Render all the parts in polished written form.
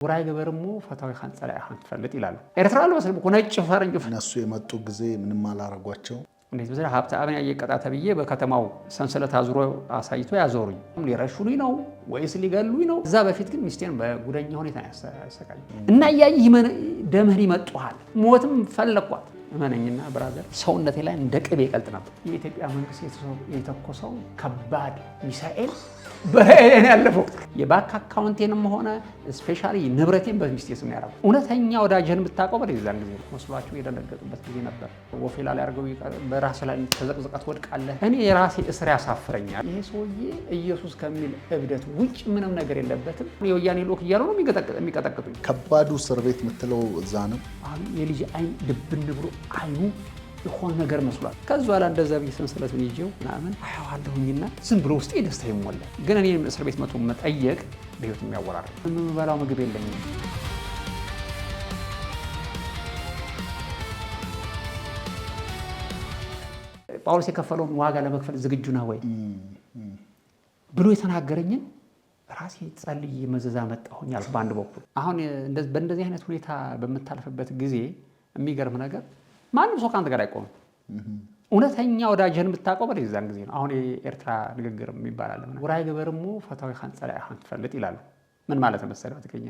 ወራይ ገበርሞ ፈታዊ ኻንጸላ ያህን ትፈልጥ ይላሉ ኤርትራሉ መስል ነጭ ፈረንጅ እነሱ የመጡ ጊዜ ምንም አላረጓቸው እንዴት በዛ ሀብታ አብን ያየቀጣ ተብዬ በከተማው ሰንሰለት አዝሮ አሳይቶ ያዞሩኝ ሊረሹኝ ነው ወይስ ሊገሉኝ ነው እዛ በፊት ግን ሚስቴን በጉደኛ ሁኔታ ያሰቃይ እና ያይ ደምህሪ መጥቷል ሞትም ፈለቋት እመነኝና ብራዘር ሰውነቴ ላይ እንደ ቅቤ ይቀልጥ ነበር የኢትዮጵያ መንግስት የተኮሰው ከባድ ሚሳኤል በእኔ ያለፈው የባንክ አካውንቴንም ሆነ ስፔሻሊ ንብረቴን በሚስቴ ስም ያራው እውነተኛ ወዳጅህን ብታውቀው በለዛን ጊዜ መስሏቸው የደነገጡበት ጊዜ ነበር ወፌላ ላይ አርገው በራስ ላይ ተዘቅዝቀት ወድቃለህ እኔ የራሴ እስር ያሳፍረኛል ይሄ ሰውዬ ኢየሱስ ከሚል እብደት ውጭ ምንም ነገር የለበትም የወያኔ ሎክ ይያሉ ነው የሚቀጠቅጡኝ ከባዱ እስር ቤት ምትለው እዛ ነው አሁን የልጅ አይን ድብን ብሎ አይኑ የሆነ ነገር መስሏል ከዛ በኋላ እንደዛ በሰንሰለቱን ይዤው ምናምን አያዋለሁኝና ዝም ብሎ ውስጤ ደስታ ይሞላል ግን እኔ እስር ቤት መጥቶ መጠየቅ በህይወት የሚያወራር የምበላው ምግብ የለኝም ጳውሎስ የከፈለውን ዋጋ ለመክፈል ዝግጁ ነህ ወይ ብሎ የተናገረኝን ራሴ ጸልዬ መዘዛ መጣሁኛል በአንድ በኩል አሁን በእንደዚህ አይነት ሁኔታ በመታለፍበት ጊዜ የሚገርም ነገር ማንም ሰው ካንተ ጋር አይቆምም እውነተኛ ወዳጅህን ብታውቀው በለዛን ጊዜ ነው አሁን የኤርትራ ንግግር የሚባል አለ ወራይ ገበርሞ ፈታዊ ኻንጸላ ያህን ትፈልጥ ይላሉ ምን ማለት መሰለህ አትገኛ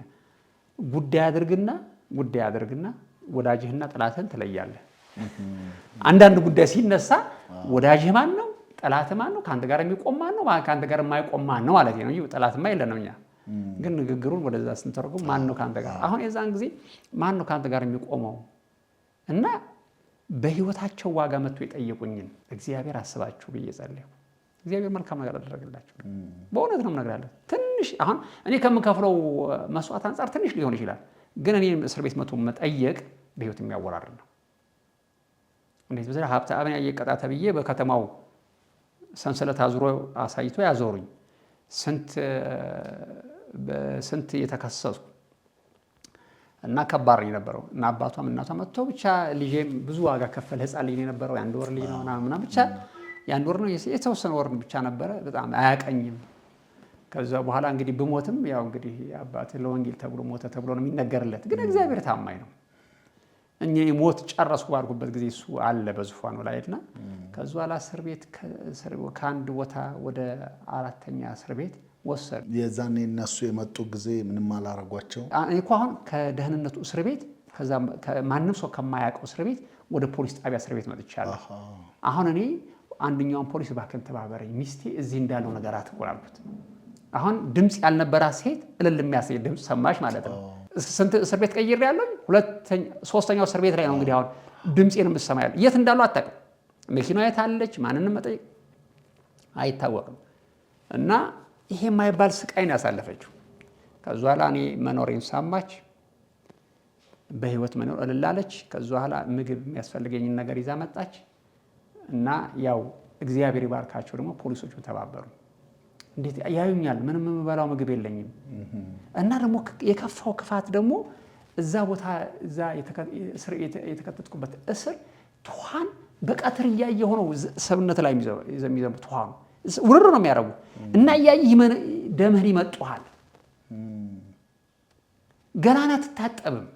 ጉዳይ አድርግና ወዳጅህና ጥላትህን ትለያለህ አንዳንድ ጉዳይ ሲነሳ ወዳጅህ ማን ነው ጠላትህ ማን ነው ካንተ ጋር የሚቆም ማን ነው ካንተ ጋር የማይቆም ማን ነው ማለት ነው እንጂ ጠላትማ የለንም እኛ ግን ንግግሩን ወደዛ ስንተርጉም ማን ነው ካንተ ጋር አሁን የዛን ጊዜ ማን ነው ካንተ ጋር የሚቆመው እና በህይወታቸው ዋጋ መጥቶ የጠየቁኝን እግዚአብሔር አስባችሁ በየጸለዩ እግዚአብሔር መልካም ነገር አደረገላችሁ በእውነት ነው ነገር ያለ ትንሽ አሁን እኔ ከምከፍለው መስዋዕት አንፃር ትንሽ ሊሆን ይችላል ግን እኔ እስር ቤት መጥቶ መጠየቅ በህይወት የሚያወራር ነው እንዴት በዛ ሀብታ አብን ያየቀጣ ተብዬ በከተማው ሰንሰለት አዝሮ አሳይቶ ያዞሩኝ ስንት የተከሰሱ እና ከባድ ነበር እና አባቷም እናቷ መጥተው ብቻ ልጄም ብዙ ዋጋ ከፈለ ህፃን ልጅ ነበር አንድ ወር ልጅ ነው እና ብቻ ያን ወር ነው የተወሰነ ወር ብቻ ነበር በጣም አያቀኝም ከዛ በኋላ እንግዲህ በሞትም ያው እንግዲህ አባቴ ለወንጌል ተብሎ ሞተ ተብሎ ነው የሚነገርለት ግን እግዚአብሔር ታማኝ ነው እኔ ሞት ጨረስኩ ባልኩበት ጊዜ እሱ አለ በዙፋኑ ላይና ከዛ በኋላ እስር ቤት ከአንድ ቦታ ወደ አራተኛ እስር ቤት ወሰዱ የዛኔ እነሱ የመጡ ጊዜ ምንም አላረጓቸው እኮ አሁን ከደህንነቱ እስር ቤት ከዛ ማንንም ሰው ከማያውቀው እስር ቤት ወደ ፖሊስ ጣቢያ እስር ቤት መጥቻለሁ አሁን እኔ አንደኛውን ፖሊስ ባከን ተባበረኝ ሚስቴ እዚህ እንዳለው ነገር አትቆራሉት አሁን ድምጽ ያልነበራ ሴት እልል የሚያሰይ ድምጽ ሰማሽ ማለት ነው ስንት እስር ቤት ቀይሬ ያለው ሶስተኛው እስር ቤት ላይ ነው እንግዲህ አሁን ድምጽን የምሰማያል የት እንዳለው አጣቀም መኪናው የታለች ማንንም መጠየቅ አይታወቅም እና ይሄ የማይባል ስቃይ ነው ያሳለፈችው ከዛ በኋላ እኔ መኖሬን ሳማች በህይወት መኖር እልላለች ከዛ በኋላ ምግብ የሚያስፈልገኝ ነገር ይዛ መጣች እና ያው እግዚአብሔር ይባርካቸው ደግሞ ፖሊሶቹ ተባበሩ እንዴት ያዩኛል ምንም የምበላው ምግብ የለኝም እና ደግሞ የከፋው ክፋት ደግሞ እዛ ቦታ እዛ የተከተትኩበት እስር ቷን በቀትር ያየ ሆኖ ሰብነት ላይ የሚዘም ቷን ውርር ነው የሚያረጉ እና ያይ ደምህሪ መጥቷል ገላና ተታጠብም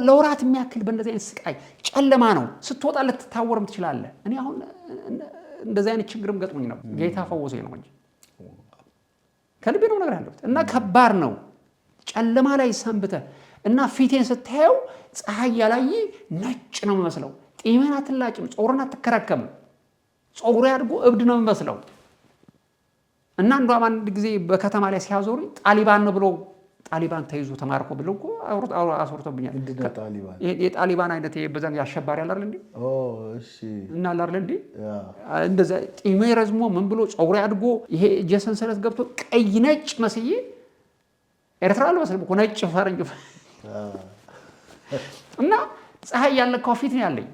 ለወራት የሚያክል በእንደዚህ አይነት ስቃይ ጨለማ ነው ስትወጣ ልትታወርም ትችላለህ እኔ አሁን እንደዚህ አይነት ችግርም ገጥሞኝ ነው ጌታ ፈወሰኝ ነው እንጂ ከልቤ ነው ነገር ያለው እና ከባድ ነው ጨለማ ላይ ሰንብተ እና ፊቴን ስታየው ፀሐይ ያላይ ነጭ ነው መስለው ጢሜን አትላጭም ጾርና አትከራከም ጾሩ ያድጎ እብድ ነው መስለው እና አንዷም አንድ ጊዜ በከተማ ላይ ሲያዞሩኝ ጣሊባን ነው ብሎ ጣሊባን ተይዞ ተማርኮ ብለው እኮ አስወርቶብኛል የጣሊባን አይነት በዛን ያሸባሪ አላር እንዴ እሺ እና አላር እንዴ እንደዛ ጢሜ ረዝሞ ምን ብሎ ጾሩ ያድጎ ይሄ ጀሰንሰለት ገብቶ ቀይ ነጭ መስዬ ኤርትራ ለመስለም እኮ ነጭ ፈረንጅ እና ፀሐይ ያለከው ፊት ነው ያለኝ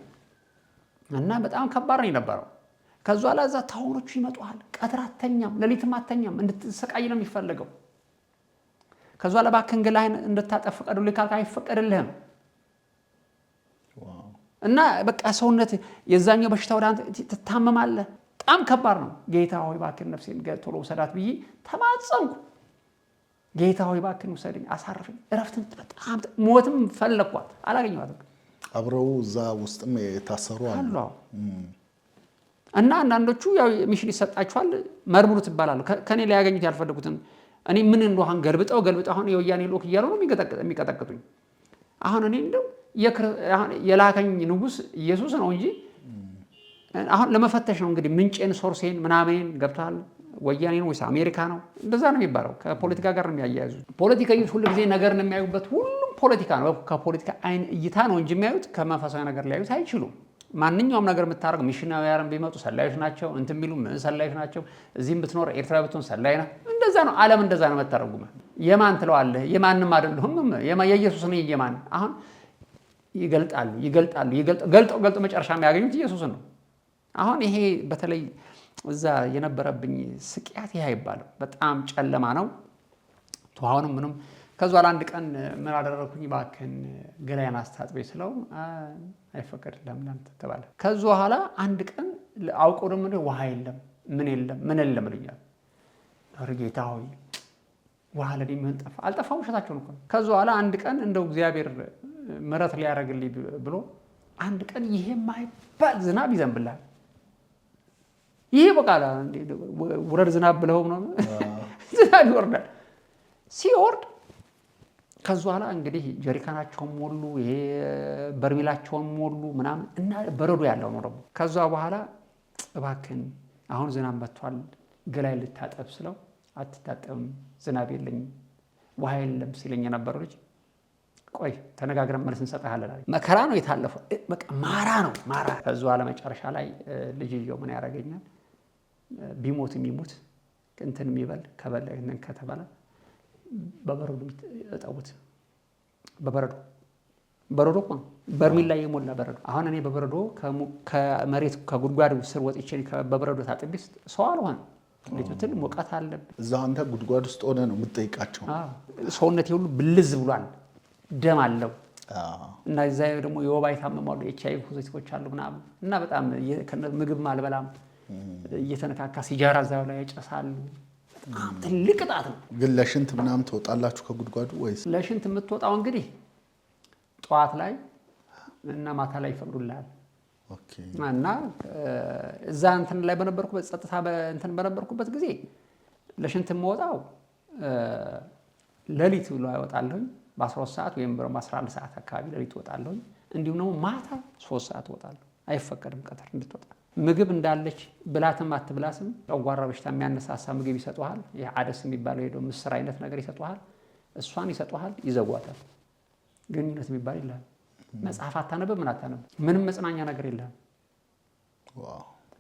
እና በጣም ከባድ ነው የነበረው ከዛ አላዛ ታውሮቹ ይመጣዋል ቀጥራተኛም ለሊትም አተኛም እንድትሰቃይ ነው የሚፈልገው ከዛ ለባከንገላይን እንድታጠፍቀዱልኝ ካልካ አይፈቀድልህም እና በቃ ሰውነት የዛኛው በሽታው ዳን ተታመማለህ በጣም ከባድ ነው ጌታ ሆይ ባከን ነፍሴን ቶሎ ሰዳት ብዬ ተማጸንኩ ጌታ ሆይ እባክህን ውሰደኝ፣ አሳርፈኝ፣ እረፍትን በጣም ሞትም ፈለኳት፣ አላገኘኋትም። አብረው እዛ ውስጥም የታሰሩ አሉ። እና አንዳንዶቹ ያው ሚሽን ይሰጣቸዋል፣ መርምሩ ትባላሉ። ከኔ ላይ ያገኙት ያልፈለጉትን እኔ ምን እንደሆነ ገልብጠው አሁን የወያኔ ሎክ እያሉ ነው የሚቀጠቅጡኝ። አሁን እኔ እንደው የላከኝ ንጉስ ኢየሱስ ነው እንጂ አሁን ለመፈተሽ ነው እንግዲህ ምንጬን ሶርሴን ምናምን ገብቷል። ወያኔ ነው ወይስ አሜሪካ ነው? እንደዛ ነው የሚባለው። ከፖለቲካ ጋር ነው የሚያያዙት። ፖለቲከኞች ሁሉ ጊዜ ነገርን የሚያዩበት ሁሉም ፖለቲካ ነው። ከፖለቲካ አይን እይታ ነው እንጂ የሚያዩት ከመንፈሳዊ ነገር ሊያዩት አይችሉም። ማንኛውም ነገር የምታደርግ ሚሽናውያን ቢመጡ ሰላዮች ናቸው፣ እንትን ቢሉ ምን ሰላዮች ናቸው። እዚህም ብትኖር ኤርትራ ብትሆን ሰላይ ነው። እንደዛ ነው ዓለም እንደዛ ነው መተረጉመ። የማን ትለዋለህ? የማንም አይደለሁም። የኢየሱስ ነኝ። የማን አሁን ገልጠው መጨረሻ የሚያገኙት ኢየሱስን ነው። አሁን ይሄ በተለይ እዛ የነበረብኝ ስቅያት ይሄ አይባልም። በጣም ጨለማ ነው። ተዋውንም ምንም ከዛ አንድ ቀን ምን አደረኩኝ? እባክህን ገላዬን አስታጥቤ ስለው አይፈቀድልህም ለአንተ ተባለ። ከዛ በኋላ አንድ ቀን አውቀው ደግሞ ውሃ የለም ምን የለም ልኛል። ጌታ ሆይ ውሃ ለኔ የሚሆን ጠፋ። አልጠፋም፣ ውሸታቸውን እኮ ነው። ከዛ በኋላ አንድ ቀን እንደው እግዚአብሔር ምሕረት ሊያደርግልኝ ብሎ አንድ ቀን ይሄ የማይባል ዝናብ ይዘንብልሃል። ይሄ በቃ ውረድ ዝናብ ብለው ነው ዝናብ ይወርዳል። ሲወርድ ከዛ በኋላ እንግዲህ ጀሪካናቸውን ሞሉ፣ ይሄ በርሜላቸውን ሞሉ ምናምን እና በረዶ ያለው ነው ደግሞ። ከዛ በኋላ እባክህን አሁን ዝናብ መጥቷል ገላይ ልታጠብ ስለው አትታጠብም፣ ዝናብ የለኝም ውሃ የለም ሲለኝ የነበረው ልጅ ቆይ ተነጋግረን መልስ እንሰጥሃለን አለኝ። መከራ ነው የታለፈው፣ በቃ ማራ ነው ማራ። ከዛ በኋላ መጨረሻ ላይ ልጅየው ምን ያደርገኛል? ቢሞት የሚሞት እንትን የሚበል ከበላ እንትን ከተባለ በበረዶ እጠቡት። በረዶ እኮ ነው በርሚል ላይ የሞላ በረዶ። አሁን እኔ በበረዶ ከመሬት ከጉድጓድ ስር ወጥቼ በበረዶ ታጥቤ ሰው አልሆነ ልጅትን ሙቀት አለብኝ። እዛ አንተ ጉድጓድ ውስጥ ሆነ ነው የምትጠይቃቸው። ሰውነቴ ሁሉ ብልዝ ብሏል፣ ደም አለው እና እዛ ደግሞ የወባ የታመማሉ ኤችአይቪ ፖዚቲቮች አሉ ምናምን እና በጣም ምግብ አልበላም፣ እየተነካካ ሲጃራ እዛው ላይ ያጨሳሉ። በጣም ትልቅ ቅጣት ነው። ግን ለሽንት ምናምን ትወጣላችሁ ከጉድጓዱ ወይስ? ለሽንት የምትወጣው እንግዲህ ጠዋት ላይ እና ማታ ላይ ይፈቅዱልሃል። ኦኬ። እና እዛ እንትን ላይ በነበርኩበት ጸጥታ እንትን በነበርኩበት ጊዜ ለሽንት የምወጣው ሌሊት ብሎ አይወጣለሁኝ በ12 ሰዓት ወይም በ11 ሰዓት አካባቢ ሌሊት እወጣለሁኝ። እንዲሁም ደግሞ ማታ 3 ሰዓት እወጣለሁ። አይፈቀድም ቀትር እንድትወጣ። ምግብ እንዳለች ብላትም አትብላትም ጨጓራ በሽታ የሚያነሳሳ ምግብ ይሰጡሃል። የአደስ የሚባለው ሄዶ ምስር አይነት ነገር ይሰጡሃል። እሷን ይሰጡሃል፣ ይዘጓታል። ግንኙነት የሚባል የለም። መጽሐፍ አታነብም፣ ምን አታነብም፣ ምንም መጽናኛ ነገር የለም።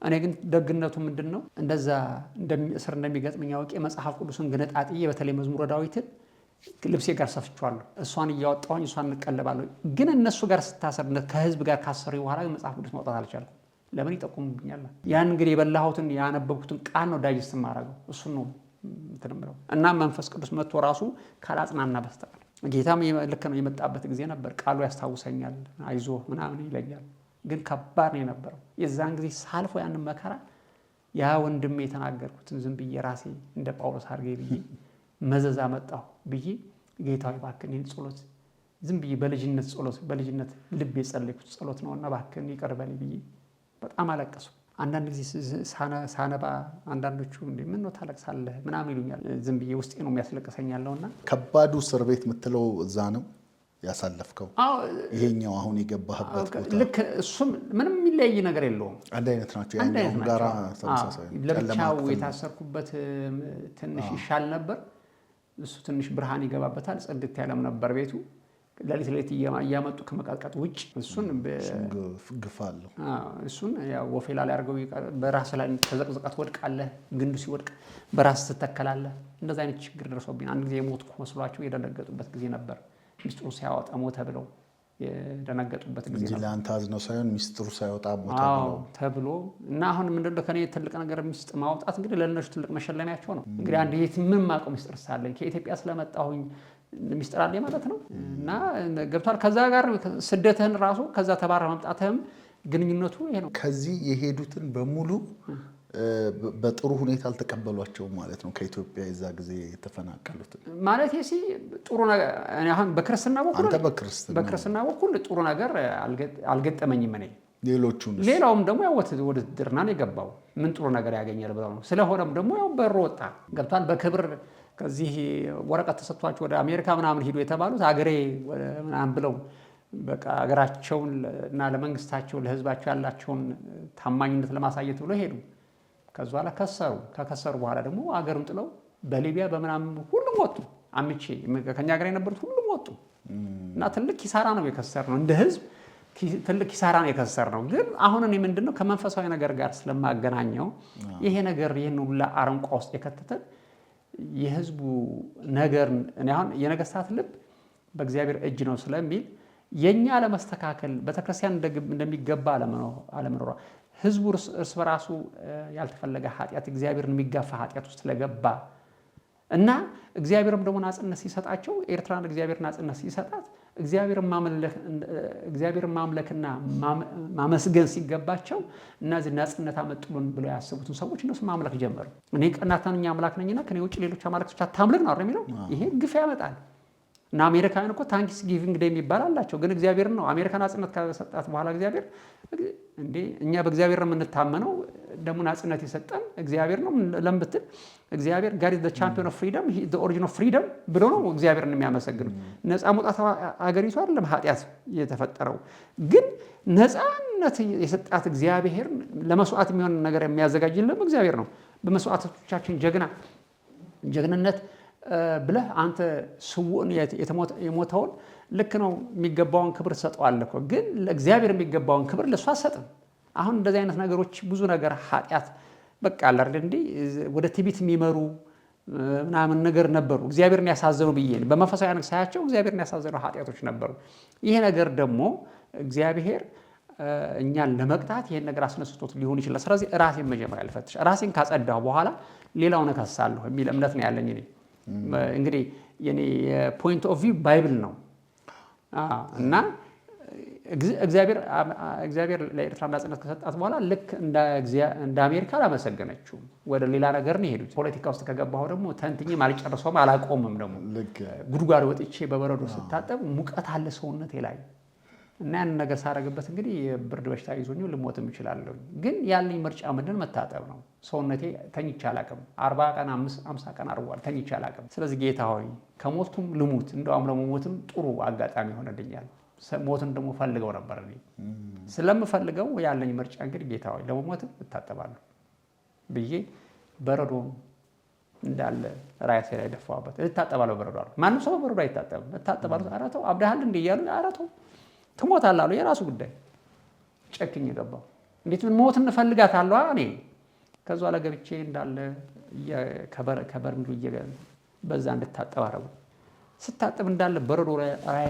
እኔ ግን ደግነቱ ምንድን ነው? እንደዛ እስር እንደሚገጥመኝ አውቄ መጽሐፍ ቅዱስን ገነጣጥዬ በተለይ መዝሙረ ዳዊትን ልብሴ ጋር ሰፍቼዋለሁ። እሷን እያወጣሁኝ እሷን እንቀለባለሁ። ግን እነሱ ጋር ስታሰር ከህዝብ ጋር ካሰሩ በኋላ መጽሐፍ ቅዱስ ማውጣት አልቻልኩም። ለምን ይጠቁሙብኛል? ያን እንግዲህ የበላሁትን ያነበብኩትን ቃል ነው ዳይጀስት የማደርገው፣ እሱን ነው እንትን የምለው። እና መንፈስ ቅዱስ መጥቶ ራሱ ካላጽናና በስተቀር ጌታም ልክ ነው የመጣበት ጊዜ ነበር። ቃሉ ያስታውሰኛል፣ አይዞህ ምናምን ይለኛል። ግን ከባድ ነው የነበረው። የዛን ጊዜ ሳልፎ ያንን መከራ ያ ወንድሜ የተናገርኩትን ዝም ብዬ ራሴ እንደ ጳውሎስ አድርጌ ብዬ መዘዝ አመጣሁ ብዬ ጌታዊ እባክህን ይህን ጸሎት ዝም ብዬ በልጅነት ልብ የጸለይኩት ጸሎት ነውና እባክህን ይቅር በለኝ ብዬ በጣም አለቀስኩ። አንዳንድ ጊዜ ሳነባ አንዳንዶቹ ምን ነው ታለቅሳለህ ምናምን ይሉኛል። ዝም ብዬ ውስጤ ነው የሚያስለቅሰኛለውና። ከባዱ እስር ቤት የምትለው እዛ ነው ያሳለፍከው? ይሄኛው አሁን የገባህበት ቦታ ልክ እሱም ምንም የሚለያይ ነገር የለውም። አንድ አይነት ናቸው። ያኛው ጋራ ተመሳሳይ። ለብቻው የታሰርኩበት ትንሽ ይሻል ነበር። እሱ ትንሽ ብርሃን ይገባበታል፣ ጽድት ያለም ነበር ቤቱ። ለሊት እያመጡ ከመቃጥቀጥ ውጭ እሱን ግፋለሁ። እሱን ያው ወፌላ ላይ አድርገው በራስ ላይ ተዘቅዝቀት ወድቃለህ። ግንዱ ሲወድቅ በራስ ትተከላለህ። እንደዛ አይነት ችግር ደርሶብኝ አንድ ጊዜ የሞትኩ መስሏቸው የደነገጡበት ጊዜ ነበር። ሚስጥሩ ሳያወጣ ሞተ ብለው የደነገጡበት ጊዜ ነበር። ለአንተ አዝነው ሳይሆን ሚስጥሩ ሳይወጣ ሞተ ተብሎ እና አሁን ምንድነው ከኔ ትልቅ ነገር ሚስጥር ማውጣት እንግዲህ ለነሱ ትልቅ መሸለሚያቸው ነው። እንግዲህ አንድ ምን ማውቀው ሚስጥር ሳለኝ ከኢትዮጵያ ስለመጣሁኝ ሚስጥር አለኝ ማለት ነው። እና ገብቷል። ከዛ ጋር ስደትህን ራሱ ከዛ ተባረህ መምጣትህም ግንኙነቱ ይሄ ነው። ከዚህ የሄዱትን በሙሉ በጥሩ ሁኔታ አልተቀበሏቸውም ማለት ነው። ከኢትዮጵያ የዛ ጊዜ የተፈናቀሉት ማለት ጥሩ ነገር እኔ አሁን በክርስትና በኩል ጥሩ ነገር አልገጠመኝም እኔ። ሌላውም ደግሞ ያው ውትድርና ነው የገባው። ምን ጥሩ ነገር ያገኛል ብለው ነው። ስለሆነም ደግሞ ያው በሮ ወጣ ገብቷል። በክብር ከዚህ ወረቀት ተሰጥቷቸው ወደ አሜሪካ ምናምን ሄዱ የተባሉት አገሬ ምናምን ብለው በቃ አገራቸውን እና ለመንግስታቸው ለህዝባቸው ያላቸውን ታማኝነት ለማሳየት ብለው ሄዱ። ከዛ በኋላ ከከሰሩ በኋላ ደግሞ አገሩን ጥለው በሊቢያ በምናምን ሁሉም ወጡ። አምቼ ከኛ ጋር የነበሩት ሁሉም ወጡ እና ትልቅ ኪሳራ ነው የከሰርነው። እንደ ህዝብ ትልቅ ኪሳራ ነው የከሰርነው። ግን አሁን እኔ ምንድነው ከመንፈሳዊ ነገር ጋር ስለማገናኘው ይሄ ነገር ይሄን ሁሉ አረንቋ ውስጥ የከተተን የህዝቡ ነገር እኔ አሁን የነገስታት ልብ በእግዚአብሔር እጅ ነው ስለሚል የኛ ለመስተካከል በተክርስቲያን እንደሚገባ አለመኖሯ ህዝቡ እርስ በራሱ ያልተፈለገ ኃጢአት እግዚአብሔርን የሚጋፋ ኃጢአት ውስጥ ስለገባ እና እግዚአብሔርም ደግሞ ናጽነት ሲሰጣቸው ኤርትራን እግዚአብሔር ናጽነት ሲሰጣት እግዚአብሔርን ማምለክና ማመስገን ሲገባቸው እነዚህ ናጽነት አመጡልን ብለው ያሰቡትን ሰዎች እነሱ ማምለክ ጀመሩ። እኔ ቀናተኛ አምላክ ነኝና ከኔ ውጭ ሌሎች አማልክቶች አታምልክ ነው የሚለው። ይሄ ግፍ ያመጣል። እና አሜሪካውያን እኮ ታንክስ ጊቪንግ ዴይ የሚባል አላቸው። ግን እግዚአብሔር ነው አሜሪካ ናጽነት ከሰጣት በኋላ እግዚአብሔር እንዴ እኛ በእግዚአብሔር ነው የምንታመነው። ደግሞ ናጽነት የሰጠን እግዚአብሔር ነው። ለምን ብትል እግዚአብሔር God is the champion of freedom, he is the origin of freedom ብሎ ነው እግዚአብሔርን የሚያመሰግነው። ነፃ መውጣት አገሪቱ አይደለም ኃጢአት የተፈጠረው። ግን ነፃነት የሰጣት እግዚአብሔር ለመስዋዕት የሚሆን ነገር የሚያዘጋጅልን እግዚአብሔር ነው። በመስዋዕቶቻችን ጀግንነት ብለህ አንተ ስውዕን የሞተውን ልክ ነው የሚገባውን ክብር ትሰጠዋለህ እኮ። ግን ለእግዚአብሔር የሚገባውን ክብር ለእሱ አትሰጥም። አሁን እንደዚህ አይነት ነገሮች ብዙ ነገር ኃጢአት በቃ አለ አይደል እንዴ ወደ ትዕቢት የሚመሩ ምናምን ነገር ነበሩ። እግዚአብሔርን ያሳዘኑ ብዬ በመንፈሳዊ ነገር ሳያቸው እግዚአብሔርን ያሳዘኑ ኃጢአቶች ነበሩ። ይሄ ነገር ደግሞ እግዚአብሔር እኛን ለመቅጣት ይሄን ነገር አስነስቶት ሊሆን ይችላል። ስለዚህ ራሴን መጀመሪያ ልፈትሽ፣ ራሴን ካጸዳሁ በኋላ ሌላውን እከሳለሁ የሚል እምነት ነው ያለኝ እኔ። እንግዲህ የኔ ፖይንት ኦፍ ቪው ባይብል ነው እና እግዚአብሔር ለኤርትራ ናጽነት ከሰጣት በኋላ ልክ እንደ አሜሪካ አላመሰገነችውም። ወደ ሌላ ነገር ነው የሄዱት። ፖለቲካ ውስጥ ከገባሁ ደግሞ ተንትኜም አልጨርሰውም አላቆምም። ደግሞ ጉድጓድ ወጥቼ በበረዶ ስታጠብ ሙቀት አለ ሰውነቴ ላይ እና ያንን ነገር ሳረግበት እንግዲህ የብርድ በሽታ ይዞኝ ልሞትም እችላለሁ። ግን ያለኝ ምርጫ ምንድን መታጠብ ነው። ሰውነቴ ተኝቼ አላቅም። 40 ቀን 50 ቀን አርጓል ተኝቼ አላቅም። ስለዚህ ጌታ ሆይ ከሞቱም ልሙት፣ እንደውም ለመሞትም ጥሩ አጋጣሚ ሆነልኛል። ሞትን ደግሞ ፈልገው ነበር እኔ ስለምፈልገው ያለኝ ምርጫ እንግዲህ ጌታ ሆይ ለመሞትም እታጠባለሁ ብዬ በረዶ እንዳለ ራሴ ላይ ደፋሁበት። እታጠባለሁ በረዶ አለ። ማንም ሰው በረዶ አይታጠብም። እታጠባለሁ። ኧረ ተው አብደሃል እንደ እያሉ ኧረ ተው ትሞታለህ አሉ። የራሱ ጉዳይ ጨክኝ ገባሁ። እንዴት ሞት እንፈልጋታለሁ እኔ። ከዛ ለገብቼ እንዳለ ከበርሚሉ በዛ እንድታጠብ አደረጉ። ስታጠብ እንዳለ በረዶ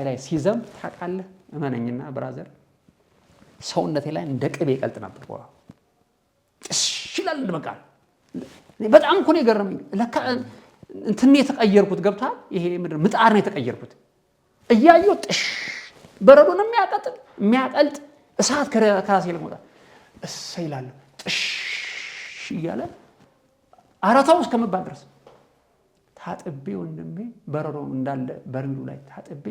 ላይ ሲዘም ታውቃለህ፣ እመነኝና ብራዘር ሰውነቴ ላይ እንደ ቅቤ ይቀልጥ ነበር። ጭስ ይላል በቃ። በጣም እኮ ነው የገረመኝ። ለካ እንትን የተቀየርኩት ገብቷል። ይሄ ምድር ምጣድ ነው የተቀየርኩት። እያየሁ ጥሽ በረዶን የሚያቀልጥ እሳት ከራሴ ለመውጣት እሰይ ይላል ጥሽ እያለ አራታው እስከመባል ድረስ ታጥቤ ወንድሜ በረዶ እንዳለ በርሚሉ ላይ ታጥቤ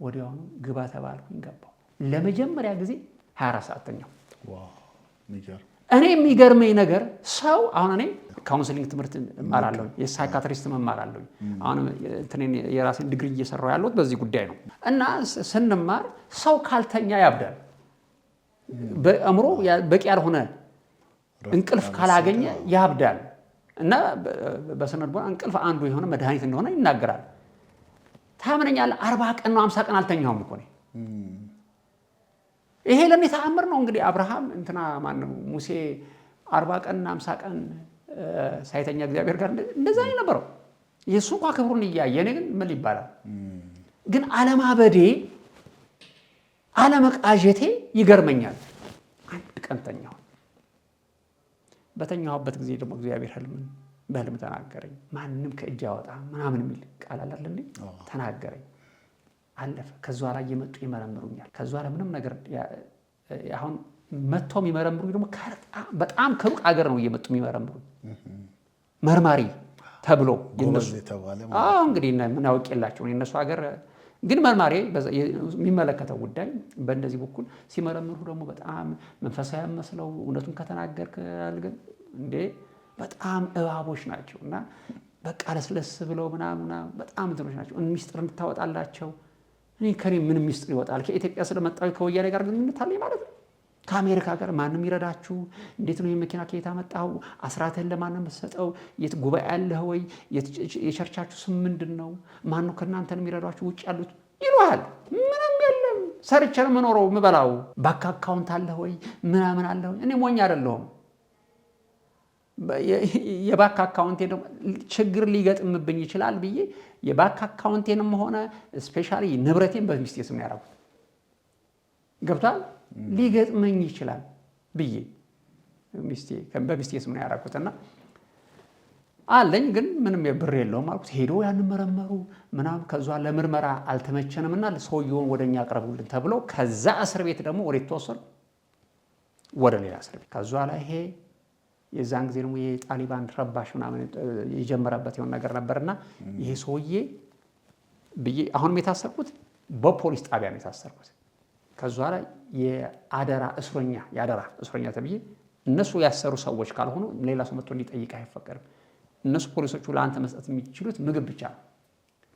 ወዲያውኑ ግባ ተባልኩኝ። ገባሁ። ለመጀመሪያ ጊዜ 24 ሰዓት ተኛሁ። እኔ የሚገርመኝ ነገር ሰው አሁን እኔ ካውንስሊንግ ትምህርት እማራለሁ፣ የሳይካትሪስት እማራለሁ። አሁን የራሴን ዲግሪ እየሰራሁ ያለሁት በዚህ ጉዳይ ነው። እና ስንማር ሰው ካልተኛ ያብዳል። በአእምሮ በቂ ያልሆነ እንቅልፍ ካላገኘ ያብዳል። እና በስነ ልቦና እንቅልፍ አንዱ የሆነ መድኃኒት እንደሆነ ይናገራል። ታምነኛለህ? 40 ቀን ነው 50 ቀን አልተኛውም እኮ ነኝ። ይሄ ለኔ ተአምር ነው። እንግዲህ አብርሃም ማነው ሙሴ 40 ቀንና 50 ቀን ሳይተኛ እግዚአብሔር ጋር እንደዛ ነው የነበረው። የሱ እንኳን ክብሩን እያየ እኔ ግን ምን ይባላል? ግን አለማበዴ አለመቃዠቴ ይገርመኛል። አንድ ቀን ተኛሁ። በተኛሁበት ጊዜ ደግሞ እግዚአብሔር በህልም ተናገረኝ። ማንም ከእጅ ያወጣ ምናምን የሚል ቃል አለ እንዴ? ተናገረኝ። አለፈ። ከዛ ላይ እየመጡ ይመረምሩኛል። ከዛ ላይ ምንም ነገር አሁን መጥተው የሚመረምሩ ደግሞ በጣም ከሩቅ ሀገር ነው እየመጡ የሚመረምሩ መርማሪ ተብሎ እንግዲህ ምን አውቄላቸው የእነሱ ሀገር ግን መርማሪ የሚመለከተው ጉዳይ በእንደዚህ በኩል ሲመረምሩ ደግሞ በጣም መንፈሳዊ መስለው እውነቱን ከተናገርክ አልገን እንዴ በጣም እባቦች ናቸው እና በቃ ለስለስ ብለው ምናምን በጣም እንትኖች ናቸው። ሚስጥር እንድታወጣላቸው እኔ ከኔ ምን ሚስጥር ይወጣል? ከኢትዮጵያ ስለመጣው ከወያኔ ጋር ግንኙነት አለኝ ማለት ነው። ከአሜሪካ ጋር ማንም ይረዳችሁ? እንዴት ነው የመኪና ከየት አመጣው? አስራትህን ለማንም የምትሰጠው? የት ጉባኤ ያለህ ወይ? የቸርቻችሁ ስም ምንድን ነው? ማን ነው ከእናንተን የሚረዷችሁ ውጭ ያሉት ይሉሃል። ምንም የለም ሰርቼ ነው የምኖረው የምበላው። ባንክ አካውንት አለህ ወይ? ምናምን አለህ ወይ? እኔ ሞኝ አይደለሁም። የባንክ አካውንቴ ደግሞ ችግር ሊገጥምብኝ ይችላል ብዬ የባንክ አካውንቴንም ሆነ ስፔሻሊ ንብረቴን በሚስቴ ስም ነው ያደረኩት። ገብቷል? ሊገጥመኝ ይችላል ብዬ በሚስቴ ስም ነው ያደረኩትና አለኝ ግን ምንም ብር የለውም አልኩት። ሄዶ ያን መረመሩ ምናምን ከዛ ለምርመራ አልተመቸንምና ሰውየውን ወደኛ አቅርቡልን ተብሎ ከዛ እስር ቤት ደግሞ ወደ ተወሰድኩ ወደ ሌላ እስር ቤት። ከዛ ላይ ይሄ የዛን ጊዜ ደግሞ የጣሊባን ረባሽ ምናምን የጀመረበት የሆነ ነገር ነበርና ይሄ ሰውዬ ብዬ አሁንም የታሰርኩት በፖሊስ ጣቢያ ነው የታሰርኩት። ከዛ ላይ የአደራ እስረኛ ተብዬ እነሱ ያሰሩ ሰዎች ካልሆኑ ሌላ ሰው መጥቶ እንዲጠይቅ አይፈቀድም። እነሱ ፖሊሶቹ ለአንተ መስጠት የሚችሉት ምግብ ብቻ ነው።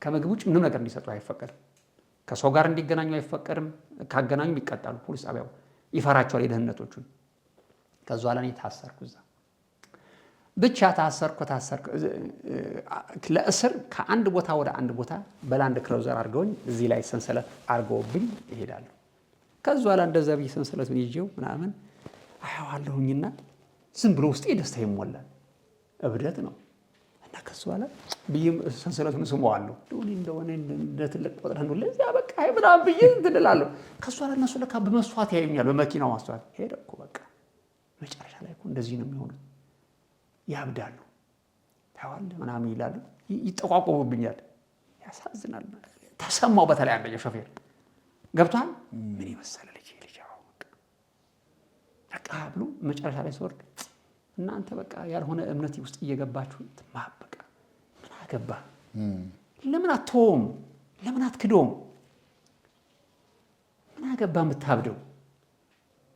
ከምግብ ውጭ ምንም ነገር እንዲሰጡ አይፈቀድም። ከሰው ጋር እንዲገናኙ አይፈቀድም። ካገናኙ ይቀጣሉ። ፖሊስ ጣቢያው ይፈራቸዋል የደህንነቶቹን። ከዛ ላይ ታሰርኩ። እዛ ብቻ ታሰርኩ። ለእስር ከአንድ ቦታ ወደ አንድ ቦታ በላንድ ክሩዘር አድርገውኝ እዚህ ላይ ሰንሰለት አድርገውብኝ ይሄዳሉ። ከዛ ላይ እንደዛ ብዬ ሰንሰለቱን ይዤው ምናምን አያዋለሁኝና ዝም ብሎ ውስጤ ደስታ ይሞላል። እብደት ነው እና ከዛ ላይ ብዬ ሰንሰለቱን ስመዋለሁ። እንደሆነ እንደ ትልቅ ቆጥረህ ነው ለዚያ በቃ ምናምን ብዬ እንትን እላለሁ። ከዛ ላይ እነሱ ለካ በመስዋዕት ያዩኛል፣ በመኪናው ማስዋዕት ሄደ እኮ በቃ መጨረሻ ላይ እኮ እንደዚህ ነው የሚሆኑት። ያብዳሉ፣ ታዋለህ ምናምን ይላሉ፣ ይጠቋቆሙብኛል። ያሳዝናል። ተሰማው። በተለይ አንደኛው ሾፌር ገብቷል። ምን ይመሰለ ልጅ በቃ ብሎ መጨረሻ ላይ ሲወርድ እናንተ በቃ ያልሆነ እምነት ውስጥ እየገባችሁ በቃ ምን አገባ? ለምን አትተውም? ለምን አትክዶም? ምን አገባ የምታብደው?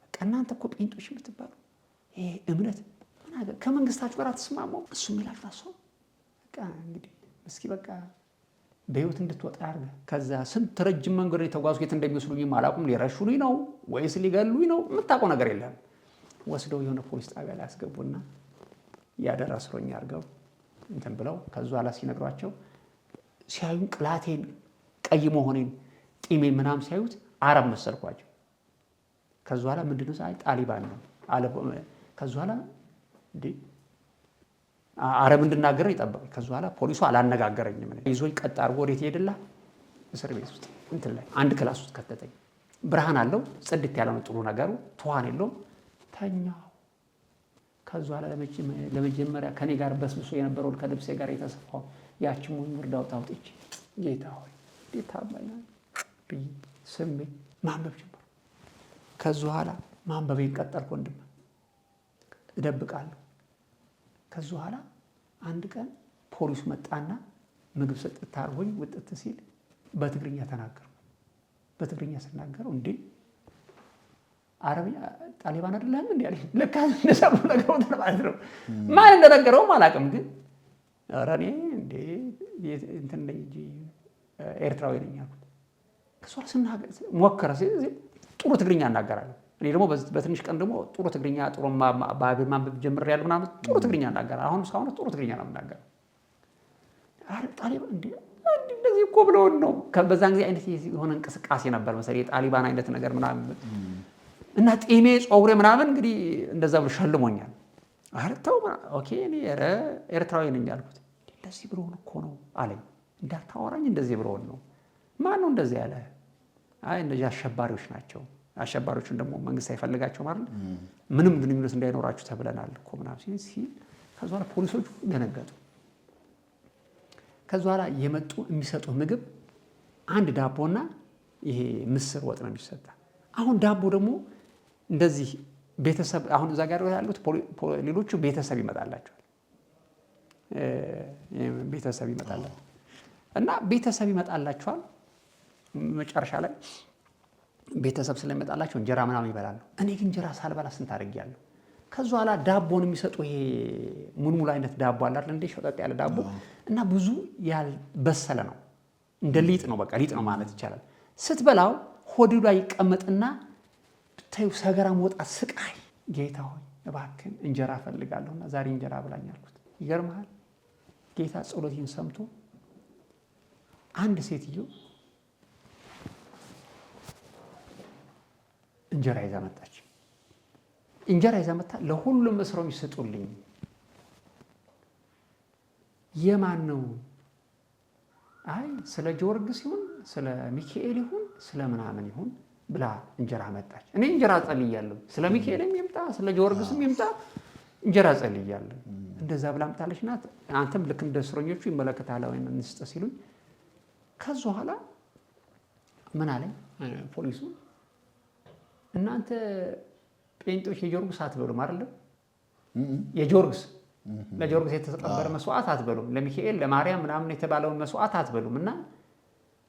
በቃ እናንተ እኮ ጴንጦች የምትባሉ ይሄ እምነት ከመንግስታችሁ ጋር አትስማማው። እሱ የሚላችሁ ታሰው በቃ እንግዲህ እስኪ በቃ በህይወት እንድትወጣ ያርገ። ከዛ ስንት ረጅም መንገድ የተጓዝኩ የት እንደሚወስዱኝም አላውቅም። ሊረሹኝ ነው ወይስ ሊገሉኝ ነው? የምታውቀው ነገር የለም። ወስደው የሆነ ፖሊስ ጣቢያ ላይ ያስገቡና ያደራ እስረኛ አድርገው እንትን ብለው ከዛ ኋላ ሲነግሯቸው ሲያዩን ቅላቴን ቀይ መሆኔን ጢሜን ምናምን ሲያዩት አረብ መሰልኳቸው። ከዛ ኋላ ምንድነው ሳይ ጣሊባን ነው አለ። ከዛ ኋላ አረብ እንድናገር ይጠበቀኝ። ከዛ ኋላ ፖሊሱ አላነጋገረኝም። ይዞኝ ቀጥ አድርጎ ወዴት ሄድላ እስር ቤት ውስጥ እንትን ላይ አንድ ክላስ ውስጥ ከተተኝ። ብርሃን አለው፣ ጽድት ያለ ነው ጥሩ ነገሩ፣ ትኋን የለውም። ተኛው። ከዛ ኋላ ለመጀመሪያ ከኔ ጋር በስብሶ የነበረውን ከልብሴ ጋር የተሰፋው ያችን ሙርዳ አውጥቼ ጌታ ሆይ እንዴት ታማኛለህ ብዬ ስሜ ማንበብ ጀመርኩ። ከዛ ኋላ ማንበቤን ቀጠልኩ። ወንድም እደብቃለሁ። ከዛ ኋላ አንድ ቀን ፖሊስ መጣና ምግብ ሰጥታ አርጎኝ ውጥት ሲል በትግርኛ ተናገርኩ። በትግርኛ ስናገረው እንዴ አረብኛ ጣሊባን አይደለም እንዴ አለኝ። ለካ እንደሰሙ ነገር ማለት ነው። ማን እንደነገረውም አላውቅም። ግን ኧረ እኔ እንዴ እንትን ነኝ እንጂ ኤርትራዊ ነኝ አልኩት። ከዛ ስናገር ሞከረ። ጥሩ ትግርኛ እናገራለሁ። እኔ ደግሞ በትንሽ ቀን ደግሞ ጥሩ ትግርኛ ጥሩ ማንበብ ጀምሬያለሁ ምናምን ጥሩ ትግርኛ እናገራለሁ። አሁን እስካሁን ጥሩ ትግርኛ ነው የምናገረው። አረ ጣሊባን እንዴ እንደዚህ እኮ ብለውን ነው። በዛን ጊዜ አይነት የሆነ እንቅስቃሴ ነበር መሰለኝ የጣሊባን አይነት ነገር ምናምን እና ጤሜ ጾጉሬ ምናምን እንግዲህ እንደዛ ብሎ ሸልሞኛል። አረ ተው ኦኬ እኔ ኤርትራዊ ነኝ አልኩት። እንደዚህ ብለውን እኮ ነው አለኝ። እንዳታወራኝ እንደዚህ ብለውን ነው። ማን ነው እንደዚህ ያለ? አይ እነዚህ አሸባሪዎች ናቸው። አሸባሪዎቹን ደግሞ መንግስት አይፈልጋቸው ማለት ምንም ግንኙነት እንዳይኖራችሁ ተብለናል እኮ ምናምን ሲል ከዛ በኋላ ፖሊሶቹ ደነገጡ። ከዛ በኋላ የመጡ የሚሰጡ ምግብ አንድ ዳቦና ይሄ ምስር ወጥ ነው የሚሰጣ። አሁን ዳቦ ደግሞ እንደዚህ ቤተሰብ አሁን እዛ ጋር ያሉት ሌሎቹ ቤተሰብ ይመጣላቸዋል እና ቤተሰብ ይመጣላቸዋል። መጨረሻ ላይ ቤተሰብ ስለሚመጣላቸው እንጀራ ምናምን ይበላሉ። እኔ ግን እንጀራ ሳልበላ ስንት አድርጌያለሁ። ከዛ በኋላ ዳቦን የሚሰጡ ይሄ ሙልሙል አይነት ዳቦ አለ አይደል እንዴ? ሾጠጥ ያለ ዳቦ እና ብዙ ያልበሰለ ነው፣ እንደ ሊጥ ነው፣ በቃ ሊጥ ነው ማለት ይቻላል። ስትበላው ሆዱ ላይ ይቀመጥና ብታዩ ሰገራ መውጣት ስቃይ። ጌታ ሆይ እባክህን እንጀራ እፈልጋለሁና ዛሬ እንጀራ ብላኝ አልኩት። ይገርምሃል ጌታ ጸሎቴን ሰምቶ አንድ ሴትዮ እንጀራ ይዛ መጣች። እንጀራ ይዛ መጣ። ለሁሉም እስረኞች ስጡልኝ። የማን ነው? አይ ስለ ጊዮርጊስ ይሁን ስለ ሚካኤል ይሁን ስለ ምናምን ይሁን ብላ እንጀራ መጣች። እኔ እንጀራ ጸልያለሁ፣ ስለ ሚካኤልም ይምጣ ስለ ጊዮርጊስም ይምጣ እንጀራ ጸልያለሁ። እንደዛ ብላ መጣለች። ናት አንተም ልክ እንደ እስረኞቹ ይመለከታል ወይ እንስጥ ሲሉኝ፣ ከዛ በኋላ ምን አለኝ ፖሊሱ፣ እናንተ ጴንጤዎች የጊዮርጊስ አትበሉም አይደለም? የጊዮርጊስ ለጊዮርጊስ የተቀበረ መስዋዕት አትበሉም፣ ለሚካኤል ለማርያም ምናምን የተባለውን መስዋዕት አትበሉም እና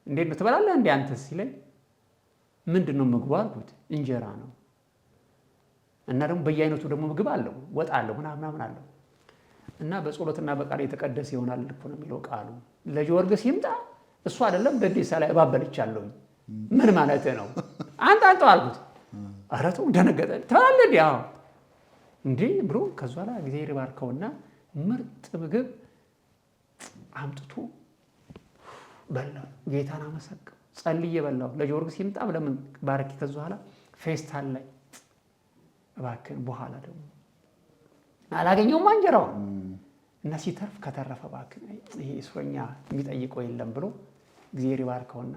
እንዴት ነው ትበላለህ እንዴ አንተ ሲለኝ፣ ምንድን ነው ምግቡ አልኩት። እንጀራ ነው እና ደግሞ በየአይነቱ ደግሞ ምግብ አለው፣ ወጥ አለው ምናምን አለው እና በጸሎትና በቃል የተቀደሰ ይሆናል እኮ ነው የሚለው ቃሉ። ለጊዮርጊስ ይምጣ እሱ አይደለም ደዴሳ ላይ እባበልቻለሁ። ምን ማለት ነው? አንተ አልኩት። ኧረ ተው ደነገጠ። ትበላለህ እንዴ? አዎ እንዴ ብሎ ከዛ ላይ እግዚአብሔር ባርከውና ምርጥ ምግብ አምጥቶ በላው። ጌታን አመሰግነው፣ ጸልዬ በላው። ለጊዮርጊስ ይምጣ ለምን ባረኪ። ከዛ በኋላ ፌስታል ላይ እባክህን በኋላ ደግሞ አላገኘውም እንጀራውን እና ሲተርፍ ከተረፈ እባክህን ይሄ እስረኛ የሚጠይቀው የለም ብሎ እግዚአብሔር ባርከውና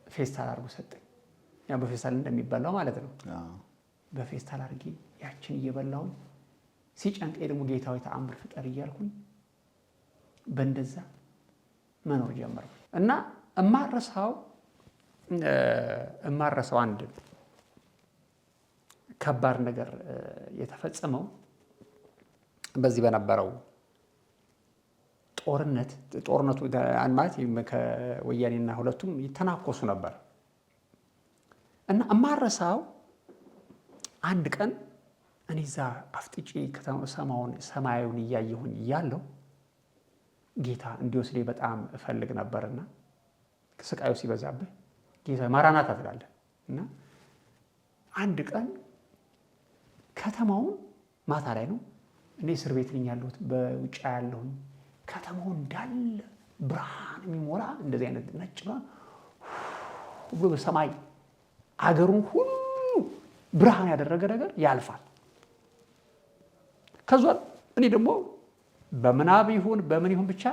ፌስታል አድርጎ ሰጠኝ። ያ በፌስታል እንደሚበላው ማለት ነው። በፌስታል አድርጌ ያችን እየበላሁ ሲጨንቀኝ ደግሞ ጌታዊ ተአምር ፍጠር እያልኩኝ በእንደዛ መኖር ጀመርኩ እና እማረሳው አንድ ከባድ ነገር የተፈጸመው በዚህ በነበረው ጦርነቱ ማለት ከወያኔና ሁለቱም ይተናኮሱ ነበር እና እማረሳው አንድ ቀን እኔ እዛ አፍጥጬ ሰማዩን እያየሁኝ እያለሁ ጌታ እንዲወስደኝ በጣም እፈልግ ነበርና ስቃዩ ሲበዛብህ ጌታ ማራናታ ትላለህ እና አንድ ቀን ከተማውን ማታ ላይ ነው እኔ እስር ቤት ነኝ ያለሁት፣ በውጭ ያለሁኝ ከተማው እንዳለ ብርሃን የሚሞላ እንደዚህ አይነት ነጭ ብርሃን በሰማይ አገሩን ሁሉ ብርሃን ያደረገ ነገር ያልፋል። ከዛ እኔ ደግሞ በምናብ ይሁን በምን ይሁን ብቻ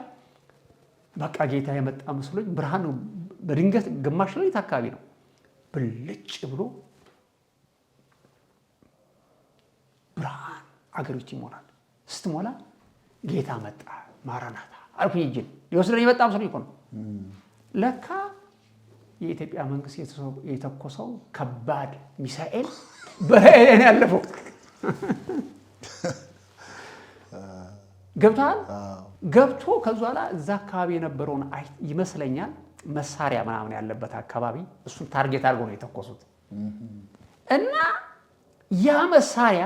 በቃ ጌታ የመጣ መስሎኝ ብርሃን ነው። በድንገት ግማሽ ሌሊት አካባቢ ነው ብልጭ ብሎ ብርሃን አገሪቱ ይሞላል። ስትሞላ ጌታ መጣ ማራናታ አልኩኝ። እጅን ሊወስደኝ የመጣ መስሎኝ እኮ ነው። ለካ የኢትዮጵያ መንግስት የተኮሰው ከባድ ሚሳኤል በእኔ ያለፈው ገብቷል። ገብቶ ከዛ በኋላ እዛ አካባቢ የነበረውን ይመስለኛል መሳሪያ ምናምን ያለበት አካባቢ እሱን ታርጌት አድርጎ ነው የተኮሱት እና ያ መሳሪያ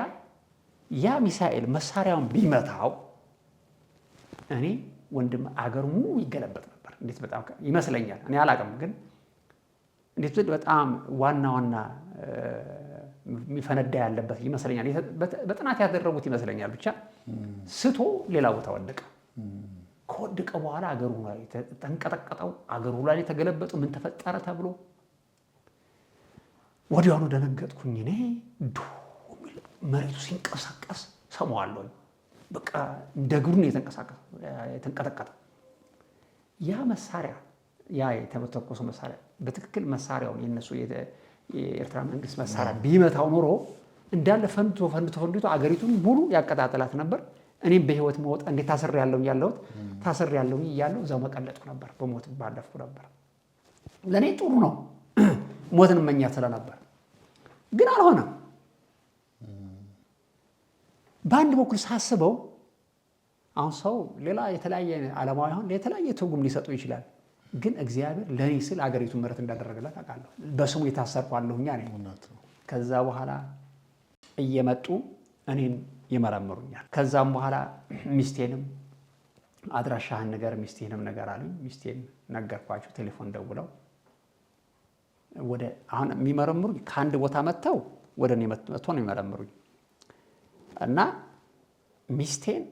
ያ ሚሳኤል መሳሪያውን ቢመታው እኔ ወንድም አገር ሙሉ ይገለበጥ ነበር። እንዴት በጣም ይመስለኛል፣ እኔ አላውቅም፣ ግን እንዴት በጣም ዋና የሚፈነዳ ያለበት ይመስለኛል። በጥናት ያደረጉት ይመስለኛል። ብቻ ስቶ ሌላ ቦታ ወደቀ። ከወደቀ በኋላ አገሩ ላይ ተንቀጠቀጠው፣ አገሩ ላይ ተገለበጡ። ምን ተፈጠረ ተብሎ ወዲያውኑ ደነገጥኩኝ። እኔ መሬቱ ሲንቀሳቀስ ሰማዋለሁ። በቃ እንደ እግሩን የተንቀጠቀጠ ያ መሳሪያ ያ የተተኮሰ መሳሪያ በትክክል መሳሪያውን የነሱ የኤርትራ መንግስት መሳሪያ ቢመታው ኖሮ እንዳለ ፈንድቶ አገሪቱን ሙሉ ያቀጣጥላት ነበር። እኔም በህይወት መውጣ እንዴት ታስር ያለሁኝ እያለሁ እዛው መቀለጥኩ ነበር፣ በሞት ባለፍኩ ነበር። ለእኔ ጥሩ ነው። ሞትን መኛት ስለነበር ግን አልሆነም። በአንድ በኩል ሳስበው አሁን ሰው ሌላ የተለያየ ዓለማዊ አሁን የተለያየ ትርጉም ሊሰጡ ይችላል። ግን እግዚአብሔር ለኔ ስል አገሪቱ ምሕረት እንዳደረገላት አውቃለሁ። በስሙ የታሰርኳለሁኛ ነኝ። ከዛ በኋላ እየመጡ እኔን ይመረምሩኛል። ከዛም በኋላ ሚስቴንም አድራሻህን ነገር ሚስቴንም ነገር አሉኝ። ሚስቴን ነገርኳቸው። ቴሌፎን ደውለው ወደ አሁን የሚመረምሩኝ ከአንድ ቦታ መጥተው ወደ እኔ መጥቶ ነው የሚመረምሩኝ እና ሚስቴን